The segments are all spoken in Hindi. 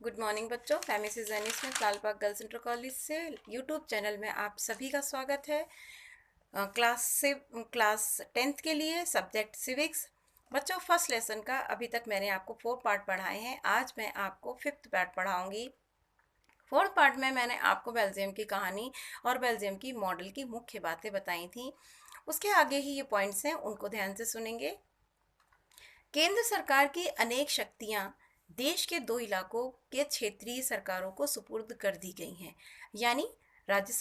गुड मॉर्निंग बच्चों। फैमिली जैनिस में लालबाग गर्ल्स इंटर कॉलेज से यूट्यूब चैनल में आप सभी का स्वागत है। क्लास 10th के लिए सब्जेक्ट सिविक्स। बच्चों, फर्स्ट लेसन का अभी तक मैंने आपको 4 पार्ट पढ़ाए हैं। आज मैं आपको 5th पार्ट पढ़ाऊंगी। 4th पार्ट में मैंने आपको बेल्जियम की कहानी और बेल्जियम की मॉडल की मुख्य बातें बताई थी। उसके आगे ही ये पॉइंट्स हैं, उनको ध्यान से सुनेंगे। केंद्र सरकार की अनेक शक्तियां देश के 2 इलाकों के क्षेत्रीय सरकारों को सुपुर्द कर दी गई हैं। यानी राज्य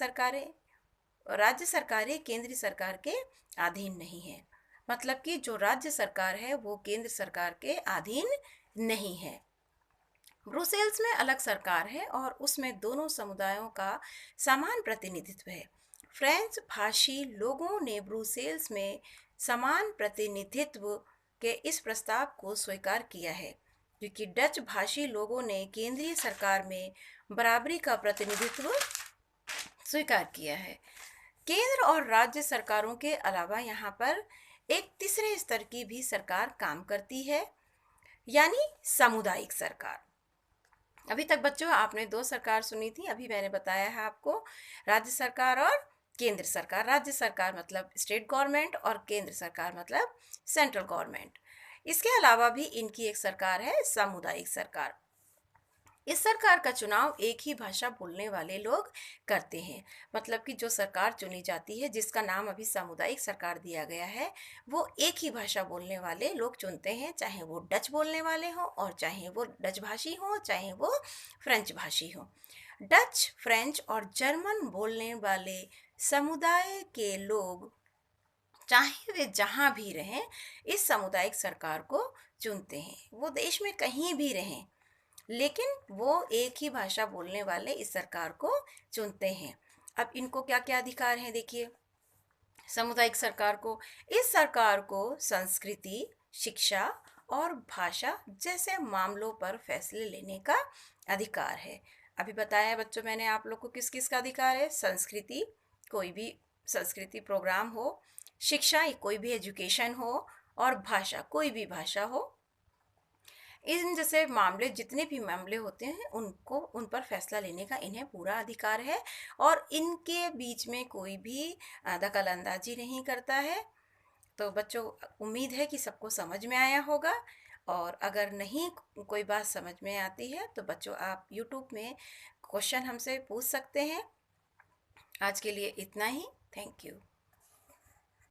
सरकारें केंद्रीय सरकार के अधीन नहीं है। मतलब कि जो राज्य सरकार है वो केंद्र सरकार के अधीन नहीं है। ब्रुसेल्स में अलग सरकार है और उसमें दोनों समुदायों का समान प्रतिनिधित्व है। फ्रेंच भाषी लोगों ने ब्रुसेल्स में समान प्रतिनिधित्व के इस प्रस्ताव को स्वीकार किया है, क्योंकि डच भाषी लोगों ने केंद्रीय सरकार में बराबरी का प्रतिनिधित्व स्वीकार किया है। केंद्र और राज्य सरकारों के अलावा यहाँ पर एक तीसरे स्तर की भी सरकार काम करती है, यानी सामुदायिक सरकार। अभी तक बच्चों आपने 2 सरकार सुनी थी। अभी मैंने बताया है आपको राज्य सरकार और केंद्र सरकार। राज्य सरकार मतलब स्टेट गवर्नमेंट और केंद्र सरकार मतलब सेंट्रल गवर्नमेंट। इसके अलावा भी इनकी एक सरकार है सामुदायिक सरकार। इस सरकार का चुनाव एक ही भाषा बोलने वाले लोग करते हैं। मतलब कि जो सरकार चुनी जाती है, जिसका नाम अभी सामुदायिक सरकार दिया गया है, वो एक ही भाषा बोलने वाले लोग चुनते हैं, चाहे वो डच बोलने वाले हों और चाहे वो डच भाषी हों, चाहे वो फ्रेंच भाषी हों। डच, फ्रेंच और जर्मन बोलने वाले समुदाय के लोग, चाहे वे जहाँ भी रहें, इस सामुदायिक सरकार को चुनते हैं। वो देश में कहीं भी रहें, लेकिन वो एक ही भाषा बोलने वाले इस सरकार को चुनते हैं। अब इनको क्या क्या अधिकार हैं देखिए। सामुदायिक सरकार को, इस सरकार को संस्कृति, शिक्षा और भाषा जैसे मामलों पर फैसले लेने का अधिकार है। अभी बताया बच्चों मैंने आप लोग को किस किस का अधिकार है। संस्कृति, कोई भी संस्कृति प्रोग्राम हो, शिक्षा, कोई भी एजुकेशन हो, और भाषा, कोई भी भाषा हो। इन जैसे मामले, जितने भी मामले होते हैं, उनको उन पर फैसला लेने का इन्हें पूरा अधिकार है और इनके बीच में कोई भी दखल अंदाजी नहीं करता है। तो बच्चों, उम्मीद है कि सबको समझ में आया होगा। और अगर नहीं कोई बात समझ में आती है तो बच्चों आप यूट्यूब में क्वेश्चन हमसे पूछ सकते हैं। आज के लिए इतना ही। Thank you.